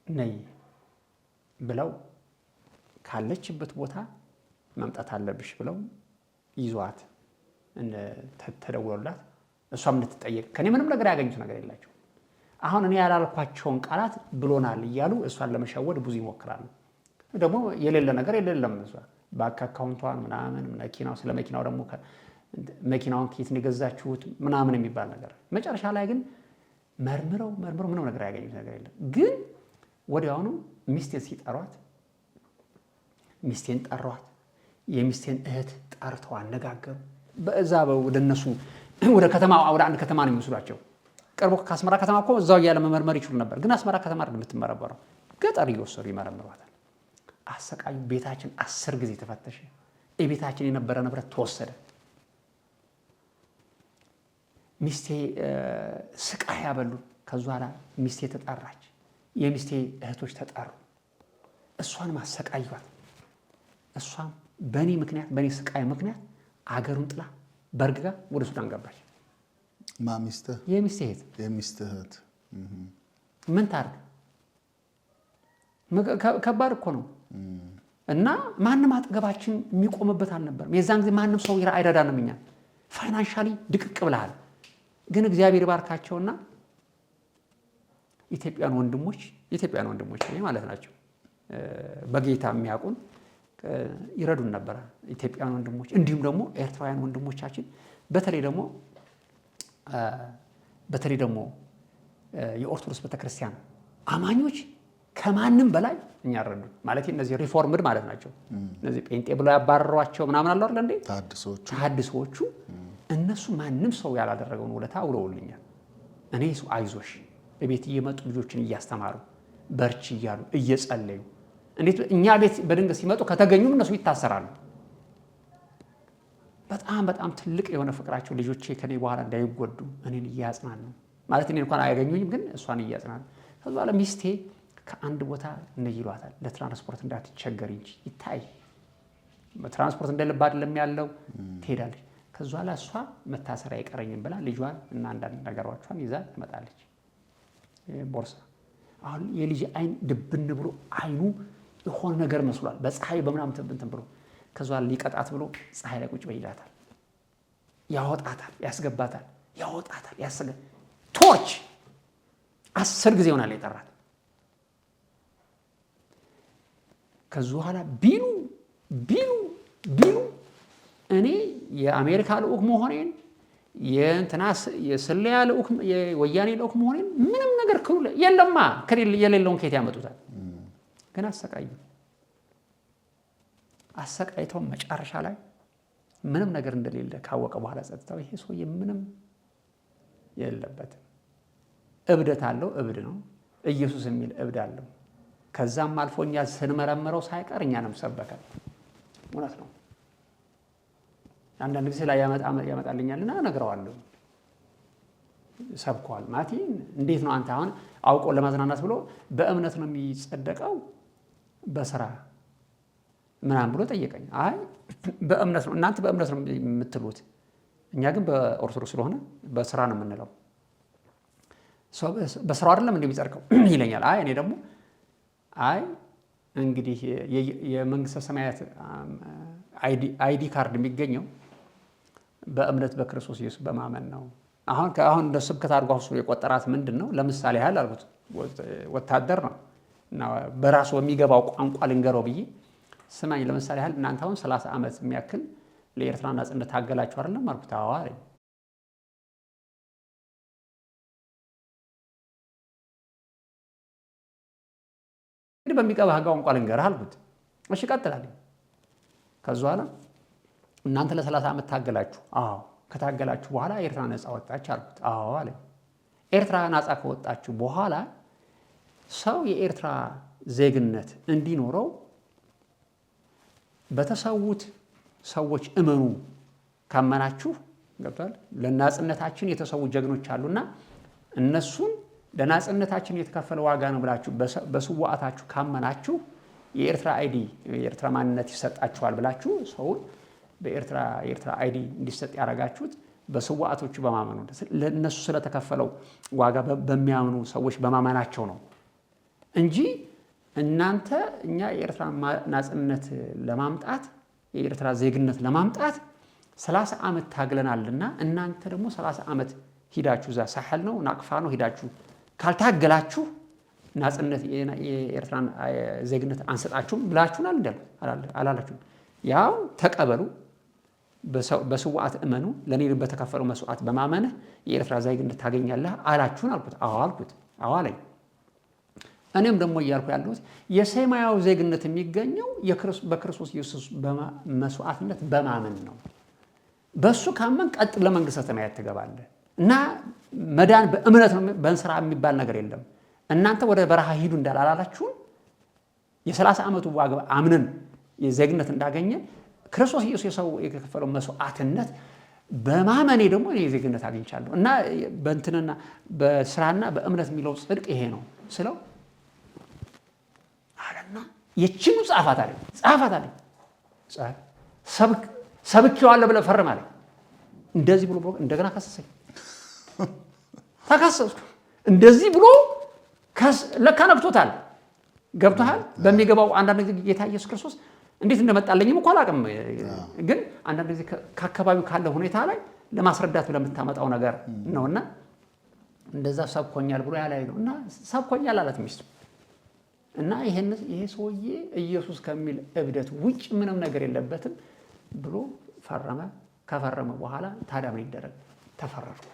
ነይ ብለው ካለችበት ቦታ መምጣት አለብሽ ብለው ይዟት ተደውሎላት እሷም እንድትጠየቅ ከኔ ምንም ነገር ያገኙት ነገር የላቸው። አሁን እኔ ያላልኳቸውን ቃላት ብሎናል እያሉ እሷን ለመሸወድ ብዙ ይሞክራሉ። ደግሞ የሌለ ነገር የሌለም። እሷ ባንክ አካውንቷን ምናምን መኪናው ስለ መኪናው ደግሞ መኪናውን ከየት ነው የገዛችሁት ምናምን የሚባል ነገር መጨረሻ ላይ ግን መርምረው ምንም ነገር ያገኙት ነገር የለም። ግን ወዲያውኑ ሚስቴን ሲጠሯት ሚስቴን ጠሯት። የሚስቴን እህት ጠርተው አነጋገሩ። በዛ ወደ እነሱ ወደ ከተማ ወደ አንድ ከተማ ነው የሚወስዷቸው። ቅርቡ ከአስመራ ከተማ እኮ እዛው እያለ መመርመር ይችሉ ነበር። ግን አስመራ ከተማ አይደለም የምትመረመረው፣ ገጠር እየወሰዱ ይመረምሯታል። አሰቃዩ። ቤታችን 10 ጊዜ ተፈተሸ። የቤታችን የነበረ ንብረት ተወሰደ። ሚስቴ ስቃይ ያበሉ። ከዛ በኋላ ሚስቴ ተጠራች። የሚስቴ እህቶች ተጠሩ። እሷንም አሰቃዩት። እሷም በእኔ ምክንያት በእኔ ስቃይ ምክንያት አገሩን ጥላ በርግጋ ወደ ሱዳን ገባች። ሚስትህ? የሚስትህ እህት። ምን ታርግ? ከባድ እኮ ነው። እና ማንም አጠገባችን የሚቆምበት አልነበርም። የዛን ጊዜ ማንም ሰው አይረዳንም። እኛ ፋይናንሻሊ ድቅቅ ብለሃል። ግን እግዚአብሔር ባርካቸውና ኢትዮጵያን ወንድሞች ማለት ናቸው በጌታ የሚያውቁን ይረዱን ነበር። ኢትዮጵያን ወንድሞች እንዲሁም ደግሞ ኤርትራውያን ወንድሞቻችን በተለይ ደግሞ የኦርቶዶክስ ቤተክርስቲያን አማኞች ከማንም በላይ እኛ ረዱ። ማለት እነዚህ ሪፎርምድ ማለት ናቸው። እነዚህ ጴንጤ ብለው ያባረሯቸው ምናምን አለ አይደል እንዴ? ታድሶቹ እነሱ ማንም ሰው ያላደረገውን ውለታ ውለውልኛል። እኔ አይዞሽ ቤት እየመጡ ልጆችን እያስተማሩ በርቺ እያሉ እየጸለዩ እንዴት እኛ ቤት በድንገት ሲመጡ ከተገኙም እነሱ ይታሰራሉ። በጣም ትልቅ የሆነ ፍቅራቸው ልጆቼ ከኔ በኋላ እንዳይጎዱ እኔን እያጽናኑ ማለት እኔ እንኳን አያገኙኝም፣ ግን እሷን እያጽናኑ ከዛ በኋላ ሚስቴ ከአንድ ቦታ ይሏታል ለትራንስፖርት እንዳትቸገር እንጂ ይታይ ትራንስፖርት እንደልብ አይደለም ያለው ትሄዳለች። ከዛ በኋላ እሷ መታሰሪያ አይቀረኝም ብላ ልጇን እና አንዳንድ ነገሮቿን ይዛ ትመጣለች። ቦርሳ አሁን የልጅ አይን ድብን ብሎ አይኑ የሆነ ነገር መስሏል በፀሐይ በምናምን እንትን ብሎ ከዛ ሊቀጣት ብሎ ፀሐይ ላይ ቁጭ በይ ይላታል። ያወጣታል፣ ያስገባታል። ቶርች 10 ጊዜ ሆናል የጠራት። ከዛ በኋላ ቢሉ እኔ የአሜሪካ ልዑክ መሆኔን የስለያ ልዑክ የወያኔ ልዑክ መሆኔን ምንም ነገር ክሉ የለማ የሌለውን ከየት ያመጡታል? ግን አሰቃይተው መጨረሻ ላይ ምንም ነገር እንደሌለ ካወቀ በኋላ ጸጥታው ይሄ ሰውዬ ምንም የሌለበትም እብደት አለው፣ እብድ ነው፣ ኢየሱስ የሚል እብድ አለው። ከዛም አልፎ እኛ ስንመረምረው ሳይቀር እኛንም ሰበከን። እውነት ነው። አንዳንድ ጊዜ ላይ ያመጣልኛልና እነግረዋለሁ። ሰብከዋል ማቲ እንዴት ነው አንተ አሁን አውቆ ለማዝናናት ብሎ በእምነት ነው የሚጸደቀው በስራ ምናምን ብሎ ጠየቀኝ። አይ በእምነት ነው እናንተ በእምነት ነው የምትሉት፣ እኛ ግን በኦርቶዶክስ ስለሆነ በስራ ነው የምንለው። በስራው አይደለም እንደሚጸድቀው ይለኛል። አይ እኔ ደግሞ እንግዲህ የመንግስተ ሰማያት አይዲ ካርድ የሚገኘው በእምነት በክርስቶስ ኢየሱስ በማመን ነው። አሁን እንደ ስብከት አድርጎ የቆጠራት ምንድን ነው? ለምሳሌ ያህል አልኩት ወታደር ነው እና በራሱ በሚገባው ቋንቋ ልንገረው ብዬ ስማኝ፣ ለምሳሌ ያህል እናንተ አሁን 30 ዓመት የሚያክል ለኤርትራ ነጻነት ታገላችሁ አይደለም አልኩት። አዎ አለኝ። እንግዲህ በሚገባህ ቋንቋ ልንገርህ አልኩት። እሺ ቀጥላለኝ። ከዛ በኋላ እናንተ ለ30 ዓመት ታገላችሁ። አዎ። ከታገላችሁ በኋላ ኤርትራ ነፃ ወጣች አልኩት። አዎ አለ። ኤርትራ ነፃ ከወጣችሁ በኋላ ሰው የኤርትራ ዜግነት እንዲኖረው በተሰዉት ሰዎች እመኑ ካመናችሁ ገብቷል። ለናጽነታችን የተሰዉ ጀግኖች አሉና እነሱን ለናጽነታችን የተከፈለ ዋጋ ነው ብላችሁ በስዋዕታችሁ ካመናችሁ የኤርትራ አይዲ የኤርትራ ማንነት ይሰጣችኋል ብላችሁ ሰውን የኤርትራ አይዲ እንዲሰጥ ያደረጋችሁት በስዋዕቶቹ በማመኑ ለነሱ ስለተከፈለው ዋጋ በሚያምኑ ሰዎች በማመናቸው ነው እንጂ እናንተ እኛ የኤርትራ ናጽነት ለማምጣት የኤርትራ ዜግነት ለማምጣት 30 ዓመት ታግለናልና እናንተ ደግሞ 30 ዓመት ሂዳችሁ እዛ ሳህል ነው ናቅፋ ነው ሂዳችሁ ካልታገላችሁ ናጽነት የኤርትራን ዜግነት አንሰጣችሁም ብላችሁናል አላላችሁም። ያው ተቀበሉ፣ በስዋዕት እመኑ፣ ለኔ በተከፈለው መስዋዕት በማመንህ የኤርትራ ዜግነት ታገኛለህ አላችሁን አልኩት። አዎ አልኩት። አዎ አለኝ። እኔም ደግሞ እያልኩ ያለሁት የሰማያዊ ዜግነት የሚገኘው በክርስቶስ ኢየሱስ መስዋዕትነት በማመን ነው። በሱ ካመን ቀጥ ለመንግስተ ሰማያት ትገባለህ እና መዳን በእምነት ነው፣ በእንስራ የሚባል ነገር የለም። እናንተ ወደ በረሃ ሂዱ እንዳላላችሁን የ30 ዓመቱ ዋጋ አምነን የዜግነት እንዳገኘ ክርስቶስ ኢየሱስ የከፈለው መስዋዕትነት በማመኔ ደግሞ እኔ ዜግነት አግኝቻለሁ እና በእንትንና በስራና በእምነት የሚለው ጽድቅ ይሄ ነው ስለው አለና የችኑ ጻፋት አለኝ ሰብኬዋለሁ ብለህ ፈርም አለኝ። እንደዚህ ብሎ እንደገና ከሰሰኝ። ተከሰስኩ። እንደዚህ ብሎ ለካ ነክቶታል። ገብቶሃል? በሚገባው አንዳንድ ጊዜ ጌታ ኢየሱስ ክርስቶስ እንዴት እንደመጣለኝም እኮ አላውቅም፣ ግን አንዳንድ ጊዜ ከአካባቢው ካለ ሁኔታ ላይ ለማስረዳት ለምታመጣው ነገር ነውና እንደዛ ሰብኮኛል ብሎ ያላይ ነው እና ሰብኮኛል አላት ሚስቱ እና ይሄ ሰውዬ ኢየሱስ ከሚል እብደት ውጭ ምንም ነገር የለበትም ብሎ ፈረመ። ከፈረመ በኋላ ታዲያ ምን ይደረግ? ተፈረድኩ።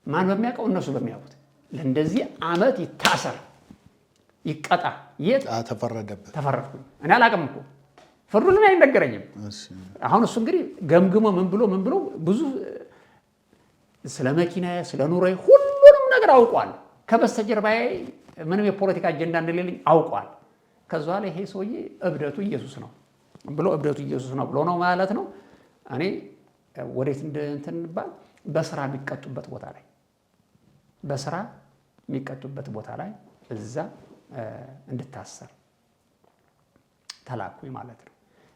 ማን በሚያውቀው? እነሱ በሚያውቁት። ለእንደዚህ ዓመት ይታሰር ይቀጣ። የት ተፈረደበት? ተፈረድኩኝ። እኔ አላውቅም እኮ ፍርዱን አይነገረኝም። አሁን እሱ እንግዲህ ገምግሞ ምን ብሎ ብዙ ስለ መኪናዬ ስለ ኑሮዬ ሁሉንም ነገር አውቋል። ከበስተጀርባዬ ምንም የፖለቲካ አጀንዳ እንደሌለኝ አውቋል። ከዛ ላይ ይሄ ሰውዬ እብደቱ ኢየሱስ ነው ብሎ ነው ማለት ነው። እኔ ወዴት እንትን እንባል በስራ የሚቀጡበት ቦታ ላይ እዛ እንድታሰር ተላኩኝ ማለት ነው።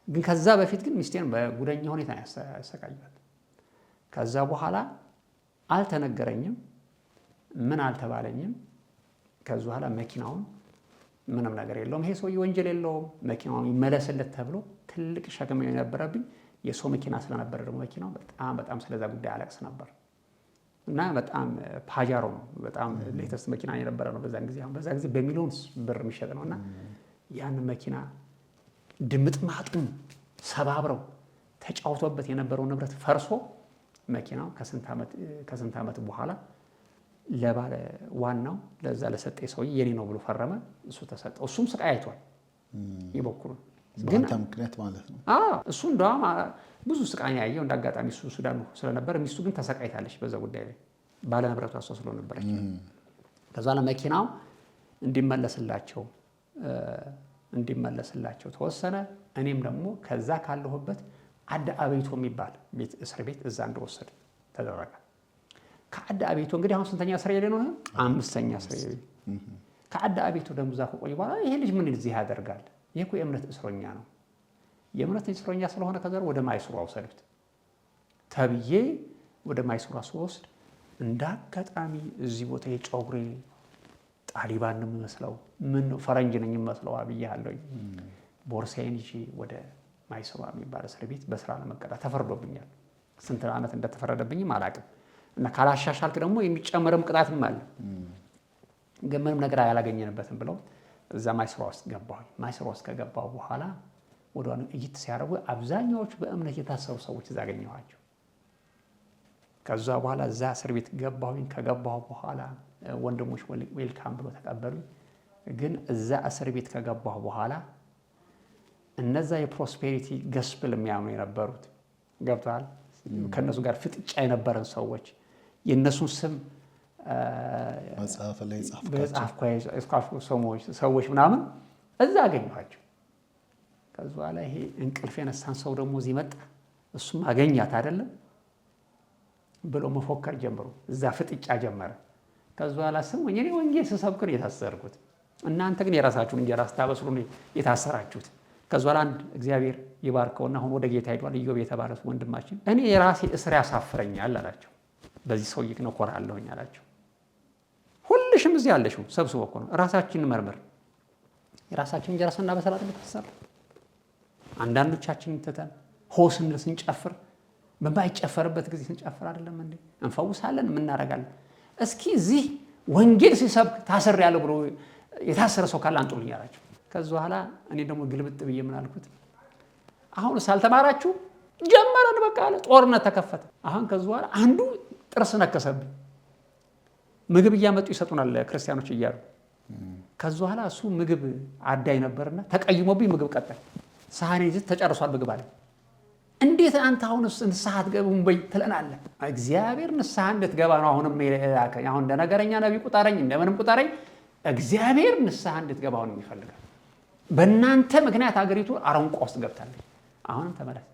ግን ከዛ በፊት ግን ሚስቴን በጉደኛ ሁኔታ ያሰቃያት። ከዛ በኋላ አልተነገረኝም፣ ምን አልተባለኝም። ከዛ በኋላ መኪናውን ምንም ነገር የለውም፣ ይሄ ሰውዬ ወንጀል የለውም፣ መኪናውን ይመለስለት ተብሎ ትልቅ ሸክም የነበረብኝ የሰው መኪና ስለነበረ ደግሞ መኪናው በጣም ስለዛ ጉዳይ አለቅስ ነበር እና በጣም ፓጃሮ ነው፣ በጣም ሌተስት መኪና የነበረ ነው በዛን ጊዜ። አሁን በዛ ጊዜ በሚሊዮን ብር የሚሸጥ ነውና ያን መኪና ድምጥማጡን ሰባብረው ተጫውቶበት የነበረው ንብረት ፈርሶ መኪናው ከስንት ዓመት በኋላ ለባለ ዋናው ለዛ ለሰጠ ሰውዬ የኔ ነው ብሎ ፈረመ። እሱ ተሰጠው። እሱም ስቃይ አይቷል የበኩሉን ግን ምክንያት ማለት ነው። እሱ እንደውም ብዙ ስቃይ ያየው እንዳጋጣሚ እሱ ሱዳን ስለነበር፣ ሚስቱ ግን ተሰቃይታለች በዛ ጉዳይ ላይ ባለ ንብረቷ እሷ ስለነበረች። ከዛ ለመኪናው እንዲመለስላቸው ተወሰነ። እኔም ደግሞ ከዛ ካለሁበት አደ አቤቶ የሚባል እስር ቤት እዛ እንደወሰድ ተደረገ። ከአደ አቤቶ እንግዲህ አሁን ስንተኛ እስር ቤት ነው? 5ኛ እስር ቤት። ከአደ አቤቶ ደግሞ እዛ ከቆይ በኋላ ይሄ ልጅ ምን እዚህ ያደርጋል? ይሄ እኮ የእምነት እስረኛ ነው። የእምነት እስረኛ ስለሆነ ከዛ ወደ ማይሱራ ወሰዱት ተብዬ ወደ ማይሱራ ስወስድ እንዳጋጣሚ እዚህ ቦታ የጨጉሬ ጣሊባን ነው የምመስለው፣ ምን ፈረንጅ ነኝ የምመስለው አብያለሁ። ቦርሳዬን ይዤ ወደ ማይሱራ የሚባል እስር ቤት በስራ ለመቀጣት ተፈርዶብኛል። ስንት ዓመት እንደተፈረደብኝም አላውቅም። እና ካላሻሻልክ ደግሞ የሚጨመርም ቅጣትም አለ። ግን ምንም ነገር አላገኘንበትም ብለው እዛ ማይሱራ ውስጥ ገባሁ። ማይሱራ ውስጥ ከገባሁ በኋላ ወደሆነ እይት ሲያደርጉ አብዛኛዎቹ በእምነት የታሰሩ ሰዎች እዛ አገኘኋቸው። ከዛ በኋላ እዛ እስር ቤት ገባሁኝ። ከገባሁ በኋላ ወንድሞች ዌልካም ብሎ ተቀበሉኝ። ግን እዛ እስር ቤት ከገባሁ በኋላ እነዛ የፕሮስፔሪቲ ገስፕል የሚያምኑ የነበሩት ገብተዋል። ከእነሱ ጋር ፍጥጫ የነበረን ሰዎች የእነሱን ስም መጽሐፍ ላይ ጻፍኳቸው ሰዎች ምናምን እዛ አገኘኋቸው። ከዛ በኋላ ይሄ እንቅልፍ የነሳን ሰው ደግሞ እዚህ መጣ፣ እሱም አገኛት አይደለም ብሎ መፎከር ጀምሮ እዛ ፍጥጫ ጀመረ። ከዛ በኋላ ስሙኝ፣ እኔ ወንጌል ስሰብክ ነው የታሰርኩት፣ እናንተ ግን የራሳችሁን እንጀራ ስታበስሉ ነው የታሰራችሁት። ከዛ በኋላ አንድ እግዚአብሔር ይባርከውና አሁን ወደ ጌታ ሄዷል፣ ኢዮብ የተባለ ወንድማችን፣ እኔ የራሴ እስር ያሳፍረኛል አላቸው። በዚህ ሰውዬ ግን እኮራለሁኝ አላቸው። ሁልሽም እዚህ ያለሽው ሰብስቦ እኮ ነው። ራሳችንን መርምር። የራሳችን እንጀራ ስናበስል አይደል ተሰራ። አንዳንዶቻችን ትተን ሆስን ስንጨፍር በማይጨፈርበት ጊዜ ስንጨፍር አይደለም እንዴ? እንፈውሳለን፣ እናደርጋለን። እስኪ እዚህ ወንጌል ሲሰብክ ታሰር ያለው ብሎ የታሰረ ሰው ካለ አንጡልኝ አላቸው። ከዛ በኋላ እኔ ደግሞ ግልብጥ ብዬ ምን አልኩት? አሁን ሳልተማራችሁ ጀመረን በቃ አለ። ጦርነት ተከፈተ። አሁን ከዛ በኋላ አንዱ ጥርስ ነከሰብኝ። ምግብ እያመጡ ይሰጡናል ክርስቲያኖች እያሉ። ከዛ በኋላ እሱ ምግብ አዳይ ነበርና ተቀይሞብኝ ምግብ ቀጠል። ሳህኔ ይዘት ተጨርሷል ምግብ አለ። እንዴት አንተ አሁን ንስሐ አትገቡም በይ ትለናለህ? እግዚአብሔር ንስሐ እንድትገባ ነው አሁንም የላከኝ። አሁን እንደ ነገረኛ ነቢይ ቁጠረኝ፣ እንደምንም ቁጠረኝ። እግዚአብሔር ንስሐ እንድትገባ ነው የሚፈልጋል። በእናንተ ምክንያት አገሪቱ አረንቋ ውስጥ ገብታለች። አሁንም ተመለስ።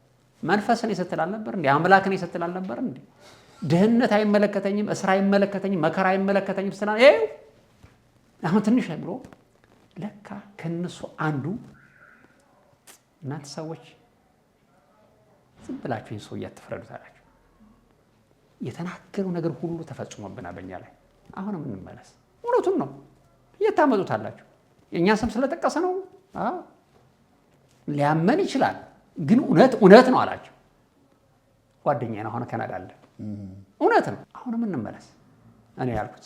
መንፈስን ይስትል አልነበር እንዴ? አምላክን ይስትል አልነበር እንዴ? ድህነት አይመለከተኝም፣ እስራ አይመለከተኝም፣ መከራ አይመለከተኝም ስላል ይሄ አሁን ትንሽ ብሎ ለካ ከነሱ አንዱ እናንተ ሰዎች ዝም ብላችሁ ይህን ሰው እያትፍረዱት አላችሁ። የተናገረው ነገር ሁሉ ተፈጽሞብናል በእኛ ላይ። አሁንም እንመለስ። እውነቱን ነው እየታመጡታላችሁ። የእኛ ስም ስለጠቀሰ ነው ሊያመን ይችላል፣ ግን እውነት ነው አላቸው። ጓደኛዬ ነው አሁን ካናዳ አለ። እውነት ነው። አሁንም እንመለስ እኔ ያልኩት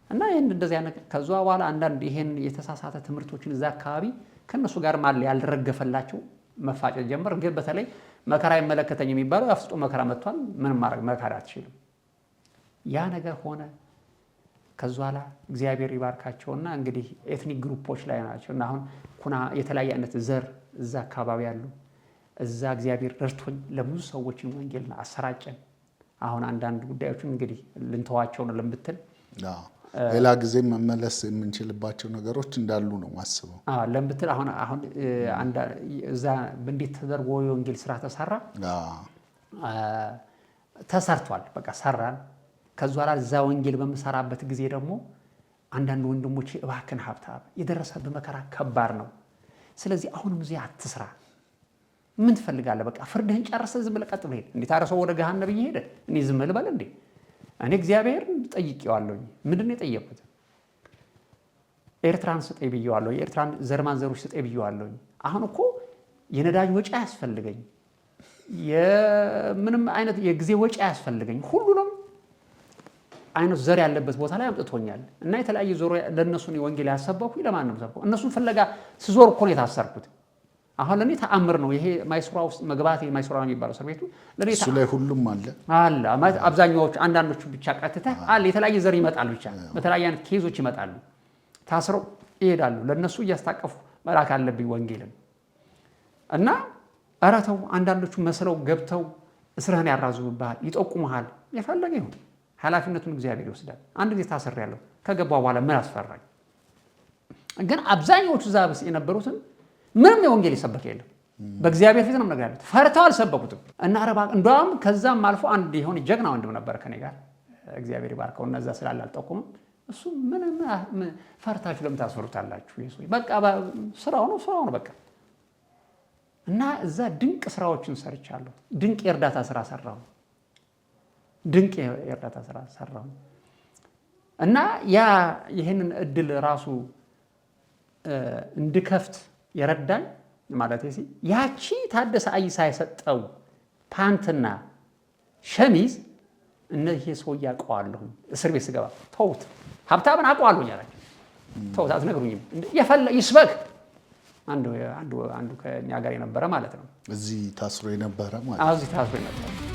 እና ይሄን እንደዚህ አይነት ከዛ በኋላ አንዳንድ ይሄን የተሳሳተ ትምህርቶችን እዛ አካባቢ ከነሱ ጋር ማለት ያልረገፈላቸው መፋጨት ጀመር። ግን በተለይ መከራ አይመለከተኝ የሚባለው ያፍስጦ መከራ መጥቷል። ምንም ማድረግ መከራ አትችልም። ያ ነገር ሆነ። ከዛ በኋላ እግዚአብሔር ይባርካቸውና እንግዲህ ኤትኒክ ግሩፖች ላይ ናቸው እና አሁን ኩና የተለያየ አይነት ዘር እዛ አካባቢ ያሉ እዛ እግዚአብሔር ረድቶኝ ለብዙ ሰዎችን ወንጌልን አሰራጨን። አሁን አንዳንድ ጉዳዮችን እንግዲህ ልንተዋቸው ነው ለምትል ሌላ ጊዜ መመለስ የምንችልባቸው ነገሮች እንዳሉ ነው ማስበው። ለምትል አሁን እዛ እንዴት ተደርጎ የወንጌል ስራ ተሰራ ተሰርቷል። በቃ ሰራን። ከዛ በኋላ እዛ ወንጌል በምሰራበት ጊዜ ደግሞ አንዳንድ ወንድሞች እባክን ሀብታም የደረሰብህ መከራ ከባድ ነው፣ ስለዚህ አሁንም እዚህ አትስራ። ምን ትፈልጋለህ? በቃ ፍርድህን ጨርሰህ ዝም ብለህ ቀጥ ብለህ ሄድ። እንዴት አረሰው ወደ ገሃነም እየሄደ እኔ ዝም ልበል እንዴ? እኔ እግዚአብሔርን ጠይቄዋለሁኝ። ምንድን ነው የጠየቁት? ኤርትራን ስጠኝ ብዬዋለሁ። የኤርትራን ዘር ማንዘሮች ስጠኝ ብዬዋለሁኝ። አሁን እኮ የነዳጅ ወጪ አያስፈልገኝ፣ የምንም አይነት የጊዜ ወጪ አያስፈልገኝ። ሁሉንም አይነት ዘር ያለበት ቦታ ላይ አምጥቶኛል እና የተለያየ ዞሮ ለእነሱን ወንጌል ያሰበኩኝ ለማንም ሰብከው እነሱን ፍለጋ ስዞር እኮ ነው የታሰርኩት። አሁን ለኔ ተአምር ነው ይሄ ማይሱራ ውስጥ መግባቴ። ማይሱራ የሚባለው እስር ቤቱ ለኔ እሱ ላይ ሁሉም አለ። አብዛኛዎቹ አንዳንዶቹ ብቻ ቀጥተህ አለ የተለያየ ዘር ይመጣል። ብቻ በተለያየ አይነት ኬዞች ይመጣሉ፣ ታስረው ይሄዳሉ። ለነሱ እያስታቀፉ መላክ አለብኝ ወንጌልን እና ኧረ ተው። አንዳንዶቹ መስለው ገብተው እስርህን ያራዙብሃል፣ ይጠቁሙሃል። የፈለገ ይሁን ኃላፊነቱን እግዚአብሔር ይወስዳል። አንድ ጊዜ ታስሬያለሁ። ከገባሁ በኋላ ምን አስፈራኝ? ግን አብዛኛዎቹ እዛ የነበሩትን ምንም የወንጌል ይሰበክ የለም። በእግዚአብሔር ፊት ነው ነገር ያሉት። ፈርተው አልሰበኩትም እና አረባ እንደውም ከዛም አልፎ አንድ የሆነ ጀግና ወንድም ነበር ከኔ ጋር እግዚአብሔር ይባርከው። እነዛ ስላለ አልጠቁምም። እሱ ምን ፈርታችሁ ለምን ታስፈሩታላችሁ? ኢየሱስ በቃ ስራው ነው በቃ። እና እዛ ድንቅ ስራዎችን ሰርቻለሁ። ድንቅ የእርዳታ ስራ ሰራሁ። እና ያ ይሄንን እድል ራሱ እንድከፍት የረዳኝ ማለት ነው። ያቺ ታደሰ አይሳ የሰጠው ፓንትና ሸሚዝ እነዚህ ሰው ያውቀዋለሁ። እስር ቤት ስገባ ተውት፣ ሀብታምን አውቀዋለሁ ያላችሁ ተውት፣ አትነግሩኝም። ይስበክ አንዱ ከኛ ጋር የነበረ ማለት ነው። እዚህ ታስሮ የነበረ ማለት እዚህ ታስሮ የነበረ